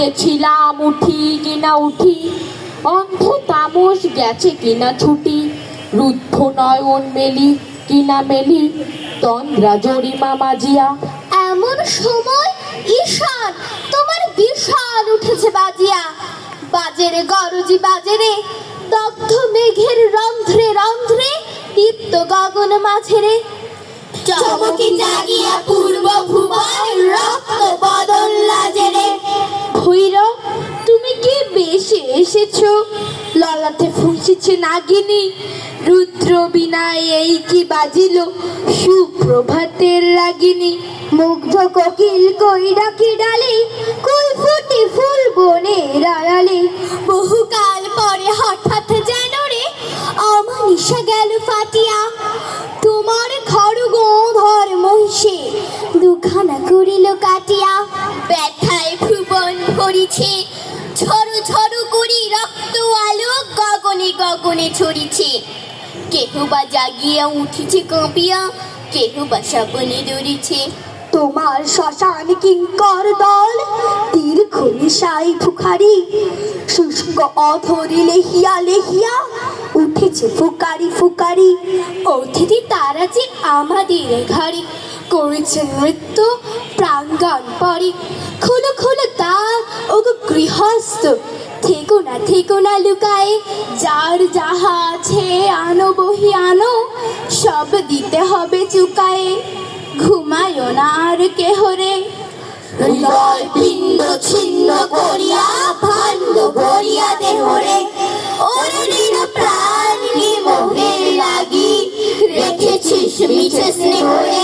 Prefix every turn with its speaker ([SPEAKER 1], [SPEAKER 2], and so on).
[SPEAKER 1] ভাবিতেছিলাম উঠি কিনা উঠি, অন্ধ তামস গেছে কিনা ছুটি, রুদ্ধ নয়ন মেলি কিনা মেলি, তন্দ্রা জরিমা মাজিয়া।
[SPEAKER 2] এমন সময় ঈশান তোমার বিষাণ উঠেছে বাজিয়া। বাজেরে গরজি বাজেরে, দগ্ধ মেঘের রন্ধ্রে রন্ধ্রে, দীপ্ত গগন মাঝেরে। চমকে জাগিয়া পূর্ব ভুবন, রক্ত বদন লাজেরে।
[SPEAKER 1] ভৈরব, তুমি কি বেশে এসেছো? ললাটে ফুঁসিছে নাগিনী, রুদ্র বিনায় এই কি বাজিল, সুপ্রভাতের রাগিনী।
[SPEAKER 2] মুগ্ধ কোকিল কই ডাকি ডালে, কুল ফুটে ফুল বনের আড়ালে। বহুকাল পরে হঠাৎ যেন রে অমানিসা গেল ফাটিয়া। তোমার খড়গ ধর মহিষে দুখানা করিল কাটিয়া। ব্যথায় ভুবন ভরিছে, ঝড়ো ঝড়ো করি রক্ত আলো গগনে গগনে ছড়িছে। কেহ বা জাগিয়া উঠিছে কাঁপিয়া, কেহ বা স্বপনে দৌড়িছে। তোমার শ্মশান কিঙ্কর দল তীর খনিশাই ফুকারি, শুষ্ক অধরে লেহিয়া লেহিয়া উঠেছে ফুকারি ফুকারি। অতিথি তারা যে আমাদের ঘরে করেছে নৃত্য প্রাঙ্গণ পরে। খুলো খুলো দ্বার ওগো গৃহস্থ, থেকো না লুকায়ে। যার যাহা আছে আনো বহি আনো, সব দিতে হবে চুকায়ে। ঘুমায় না আর কেহরে, হৃদয় পিণ্ড ছিন্ন করিয়া ভাণ্ড ভরিয়া দেহরে। অরুণীর প্রাণ মোহে লাগি, রেখেছিস মিছে স্নেহরে।